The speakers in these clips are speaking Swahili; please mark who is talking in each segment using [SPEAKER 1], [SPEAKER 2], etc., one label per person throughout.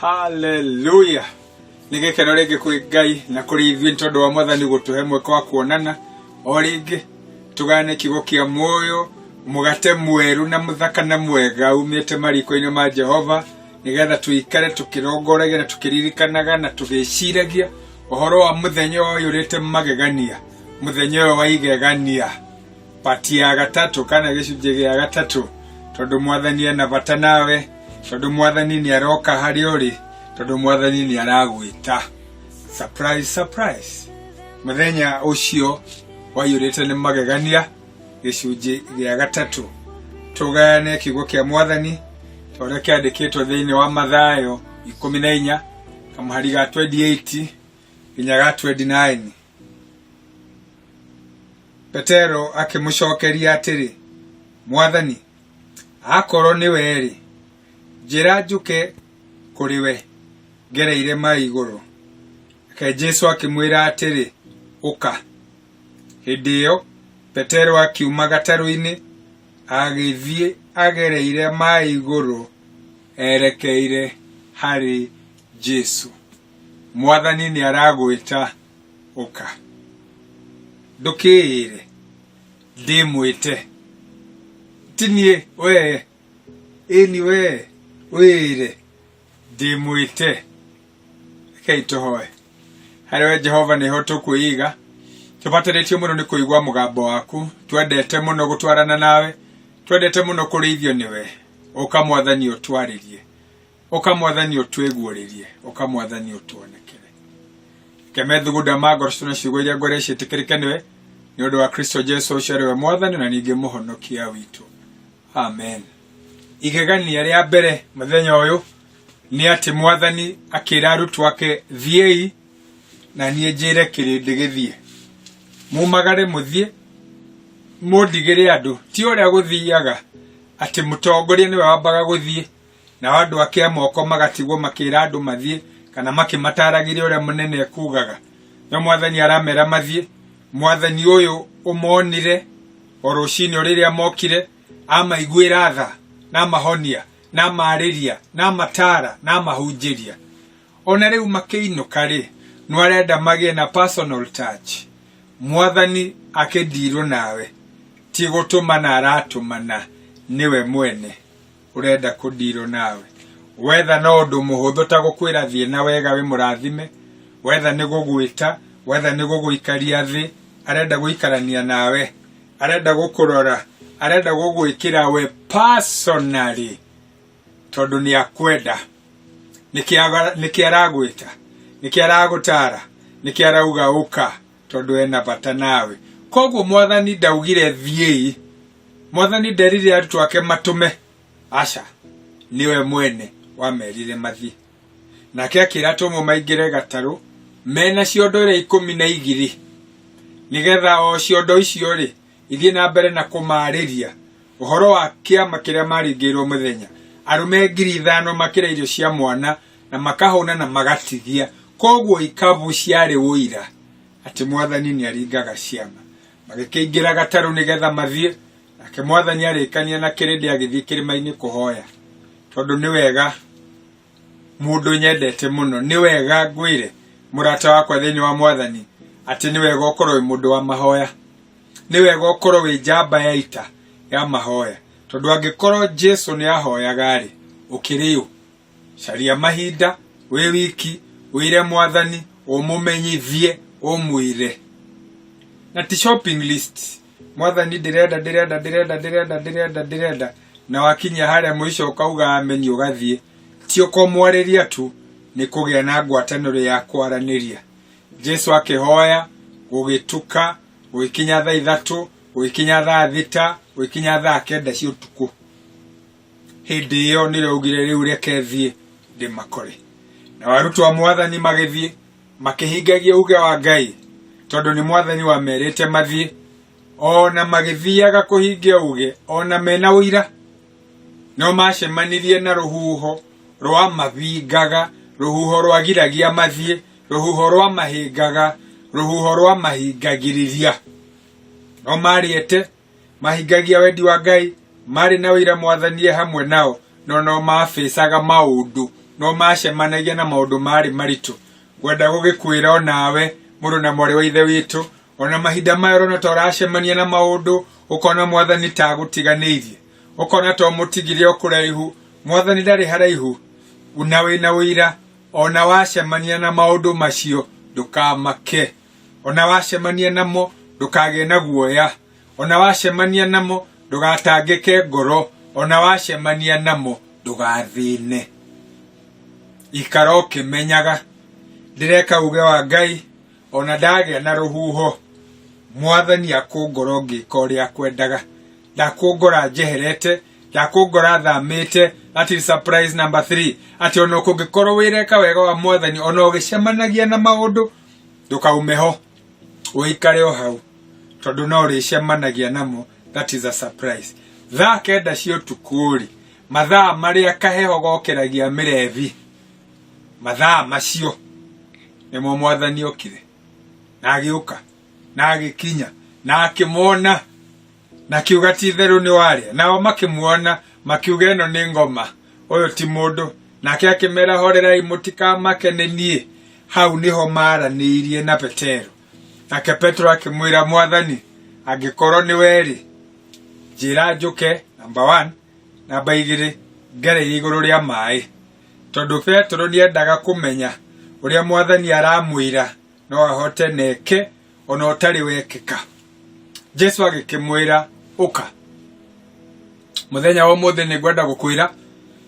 [SPEAKER 1] Hallelujah. Nige kenore kwĩ Ngai na kũrĩ ithuĩ tondu wa Mwathani gũtũhe mweke wa kuonana o rĩngĩ tugane kiugo kĩa muoyo mugate mweru na muthaka na mwega umĩte mariko-inĩ ma Jehova nigetha tuikare tukirongoragia na tukiririkanaga na tugĩciragia ũhoro wa mũthenya ũyũ ũrĩte magegania, mũthenya ũyũ wa igegania, pati ya gatatu kana gĩcunjĩ gĩa gatatu, tondu Mwathani ena bata nawe, tondu Mwathani ni aroka harĩ ũrĩ, tondu Mwathani ni aragwĩta. Surprise, surprise. Mũthenya ũcio waiyũrĩte nĩ magegania, gĩcunjĩ gĩa gatatu tugane kiugo kĩa Mwathani torĩa kĩandĩkĩtwo thĩinĩ wa Mathayo 14 kamũhari ga 28 nginya ga 29. Petero akĩmũcokeria atĩrĩ, Mwathani, akorwo nĩ werĩ, njĩra njũke kũrĩ we ngereire igũrũ. Ke Jesu akĩmwĩra atĩrĩ, ũka. Hĩndĩ ĩyo Petero akiuma gatarũ-inĩ agĩthiĩ agereire igũrũ erekeire harĩ Jesu. Mwathani ni aragwĩta, ũka. Ndũkĩĩre ndĩmwĩte tinie we ĩni we wĩre ndĩmwĩte. Rekei tũhoe. Harĩ we Jehova nĩho tũkwĩiga, tũbatarĩtio mũno nĩ kũigua mũgambo waku, twendete mũno gũtwarana nawe, twendete mũno kũrĩithio nĩwe. Ũka Mwathani ũtwarĩrie, ũka Mwathani ũtwĩguũrĩrie, ũka Mwathani ũtuonekere. Kemethugunda magoro tuna ciugo iria ngwere ciĩtĩkĩrĩke nĩwe nĩ ũndũ wa Kristo Jesu ũcio arĩ we Mwathani na ningĩ mũhonokia witũ. Amen. Igegania rĩa mbere mũthenya ũyũ nĩ atĩ Mwathani akĩra arutwo ake thiĩi na niĩ njĩre kĩrĩndĩ gĩthiĩ. Mumagare mũthiĩ mũndigĩre andũ, ti ũrĩa gũthiaga atĩ mũtongoria nĩwe wambaga gũthiĩ na andũ ake a moko magatigwo makĩra andũ mathiĩ kana makĩmataragĩria ũrĩa mũnene kugaga. No Mwathani aramera mathiĩ. Mwathani ũyũ ũmonire o rũcinĩ rĩrĩa mokire, amaiguĩra tha na mahonia na marĩria na matara na mahunjĩria. Ona rĩu makĩinũka rĩ, no arenda magĩe na personal touch. Mwathani akĩndirwo nawe, ti gũtũmana aratũmana, niwe mwene ũrenda kũndirwo nawe. Wetha no ũndũ mũhũthũ ta gũkwĩra thiĩ na wega wĩ mũrathime, wetha nĩ gũgwĩta, wetha nĩ gũgũikaria thĩ, arenda gũikarania nawe, arenda gũkũrora, arenda gũgwĩkĩra we personally, tondũ nĩ akwenda. Nĩkĩ aragwĩta, nĩkĩ aragũtara, nĩkĩ arauga ũka, tondũ ena bata nawe. Koguo Mwathani ndaugire thiĩi, Mwathani nderire arutwo ake matũme, aca, niwe mwene wamerire mathiĩ. Nake akĩra atũmwo maingĩre gatarũ mena ciondo iria 12, nigetha o ciondo icio rĩ ithiĩ na mbere na kũmarĩria ũhoro wa kĩama kĩrĩa maringĩirwo mũthenya. Arũme 5,000 makĩrĩa irio cia mwana na makahũna na magatithia. Koguo ikabu ciarĩ ũira atĩ Mwathani nĩ aringaga ciama. Magĩkĩingĩra gatarũ nigetha mathiĩ, nake Mwathani arĩkania na kĩrĩndĩ agĩthiĩ kĩrĩma-inĩ kũhoya. Tondũ nĩ wega mũndũ nyendete mũno, nĩ wega ngwĩre mũrata wakwa thĩinĩ wa Mwathani atĩ nĩ wega ũkorwo wĩ mũndũ wa mahoya, nĩ wega ũkorwo wĩ njamba ya ita ya mahoya. Tondũ angĩkorwo Jesu nĩ ahoyaga rĩ, ũkĩrĩo caria mahinda wĩ wiki wĩre Mwathani ũmũmenyithie ũmwĩre. Na ti shopping list, Mwathani ndĩrenda na wakinya harĩa mũico ũkauga amenyi ũgathiĩ. Ti ũkomwarĩria tu, nĩ kũgĩa na ngwatanĩro ya kwaranĩria. Jesu akĩhoya gũgĩtuka, gũgĩkinya thaa 3, gũgĩkinya thaa 6, gũgĩkinya thaa 9 cia ũtukũ. Hĩndĩ ĩyo nĩrĩo augire rĩu reke thiĩ ndĩmakore. Na arutwo a Mwathani magĩthiĩ makĩhingagia uge wa Ngai, tondũ nĩ Mwathani wamerĩte mathiĩ. Ona magĩthiaga kũhingia uge, ona mena ũira, no macemanirie na rũhuho rwa mavingaga, rũhuho rwagiragia mathiĩ, rũhuho rwa mahĩngaga, rũhuho rwa mahingagĩrĩria. No mariĩte mahingagia wendi wa Ngai, marĩ na ũira Mwathani hamwe nao, no mabecaga maũndũ no macemanagia na maundu mari maritu gwenda gugikwira onawe muru na mwari wa ithe witu ona mahinda maya rona toracemania na maundu ukona mwathani ta gutiganirie ukona to mutigire okuraihu mwathani ndari haraihu unawe na wira ona wacemania na maundu macio ndukamake ona wacemania namo ndukage na guoya ona wacemania namo ndugatangike ngoro ona wacemania namo ndugathine ikara ukimenyaga ndireka uge wa Ngai ona ndage na ruhuho mwathani akungoro ngika uria kwendaga ndakungora njeherete ndakungora thamite. That is surprise number 3 ati ono kungikorwo wireka wega wa mwathani ono ugicemanagia na maundu ndukaumeho uikare o hau tondu no uricemanagia namo. That is a surprise. Thaa kenda cio tukuri mathaa maria kaheho gokeragia mirevi mathaa macio nimo mwathani okire na agiuka na agikinya na akimona na kiuga ti theru ni waria nao makimuona makiuga ino ni ngoma uyu ti mundu nake akimera horerai mutikamakenie. Hau niho maraniirie na Petero nake Petro akimwira mwathani angikorwo ni weri njira njuke number 1 number 2 ngere iguru ria mai tondu Petro niendaga kumenya uria mwathani aramwira no ahote neke ona utari wekeka. Jesu agikimwira uka muthenya wa muthe ni gwenda gukwira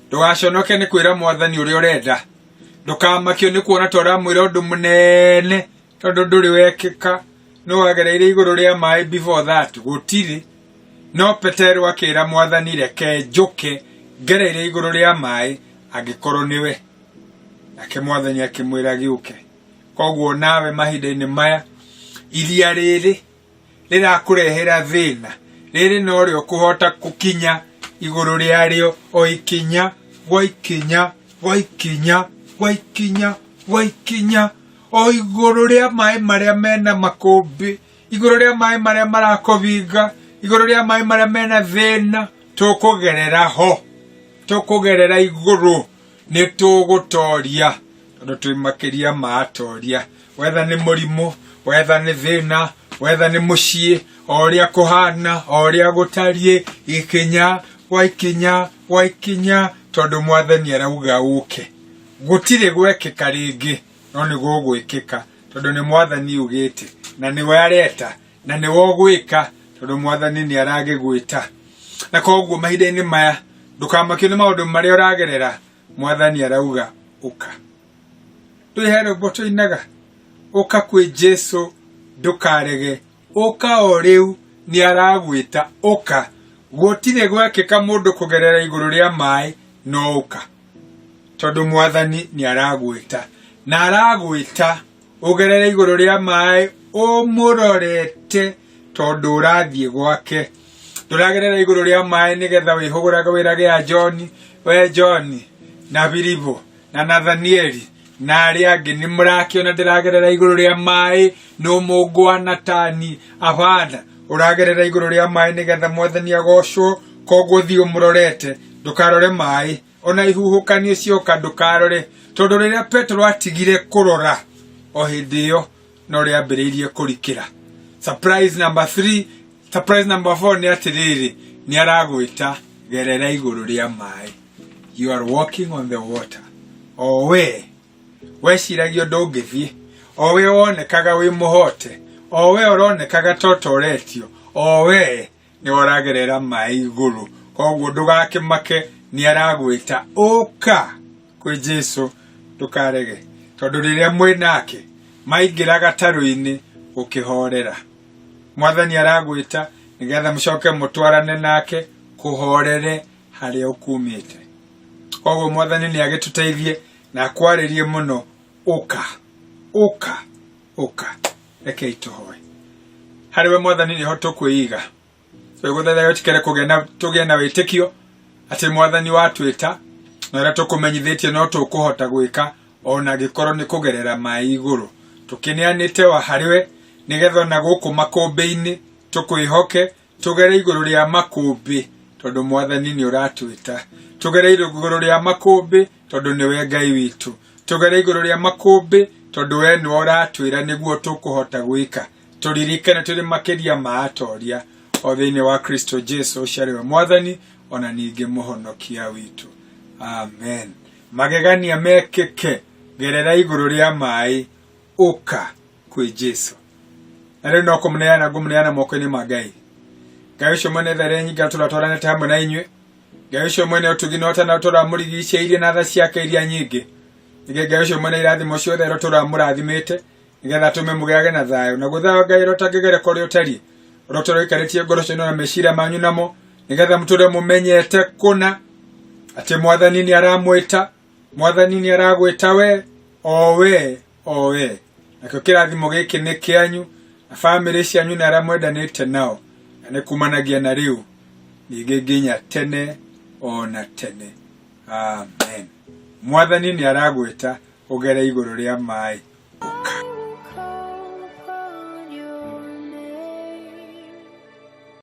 [SPEAKER 1] ndugaconoke ni kwira mwathani uria urenda ndukamakio ni kuona toramwira undu munene tondu nduri wekeka no wagereire iguru ria mai. Before that gutiri no Petero akira mwathani reke njuke ngereire iguru ria mai angikorwo niwe nake mwathani akimwira giuke. Koguo nawe mahinda-ini maya iria riri rirakurehera thina riri no rio kuhota kukinya iguru riario oikinya gwaikinya gwaikinya gwaikinya gwaikinya o iguru ria mai maria mena makumbi iguru ria mai maria marakovinga iguru ria mai maria mena thina tukugerera ho tukugerera iguru ni tugutoria tondu twi makiria matoria wetha ni murimu wetha ni thina wetha ni mucii oria kuhana oria gutarie ikinya gwaikinya gwaikinya tondu mwathani arauga uke gutire gwekeka ringi no ni gugwikika tondu ni mwathani ugite na ni we areta na ni wo gwika tondu mwathani ni aragigwita. Na koguo mahinda-ini maya ndukamakio ni maundu maria uragerera mwathani arauga uka twihero boto inaga uka kwi Jesu ndukarege uka o riu ni aragwita uka gutire gwekeka mundu kugerera iguru ria mai no uka tondu mwathani ni aragwita na aragwita ugerera iguru ria mai umurorete tondu urathie gwake turagerera iguru ria mai nigetha wihuguraga wirage ya John we John na Filipo na Nathanieli na aria angi ni murakiona ndiragerera iguru ria mai no mungwa Natani abana uragerera iguru ria mai nigetha mwathani agocwo. Koguo thio murorete ndukarore mai ona ihuhukanio cioka ndukarore tondu riria Petro atigire kurora o hindi iyo no riambiriirie kurikira. Surprise number 3 surprise number 4 ni atiriri ni aragwita gerera iguru ria mai. You are walking on the water. Owe weciragio ndungithie owe wonekaga wi muhote owe oronekaga totoretio owe ni waragerera mai iguru. Koguo ndugakimake ni aragwita uka kwi Jesu ndukarege tondu riria mwinake maingiraga taru-ini ukihorera. Mwathani aragwita nigetha mucoke mutwarane nake kuhorere haria ukumite. Koguo mwathani ni agituteithie na kwaririe muno uka uka uka reke ituhoe hariwe mwathani niho tukwiiga twiguthaitha gutikere tugie na witikio ati mwathani watwita na ria tukumenyithitie no tukuhota gwika ona gikorwo ni kugerera mai iguru tukinianite wa hariwe nigetha na guku makumbi-ini tukwihoke tugere iguru ria makumbi tondu mwathani ni uratwita tugere iguru ria makumbi tondu niwe Ngai witu. Tugere iguru ria makumbi tondu we ni uratwira niguo tukuhota gwika. Turirikane turi makiria ma atoria o thiini wa Kristo Jesu uciari we Mwathani ona ningi muhonokia witu. Amen. Magegania mekeke gerera iguru ria mai uka kwi Jesu. Nare no kumuneana gumuneana moko-ini ma Ngai. Ngai ucio mwene there nyinga turatwaranite hamwe na inyue. Ngai ucio mwene utuginota na turamurigicĩirie na tha ciake iria nyingi. Ngai ucio mwene irathimo ciothe turamurathimite nigetha tume mugeage na thayo na guthayo Ngai rotangigere kuri utari rotoro ikaritie ngoro cienu na meciria manyu namo nigetha muture mumenyete kuna ati Mwathani ni aramwita, Mwathani ni aragwita we owe nakio kirathimo giki ni kianyu na family cianyu ni aramwendanite nao na kumanagia na riu ningi nginya tene ona tene. Amen. Mwathani ni aragwita ugere iguru ria mai.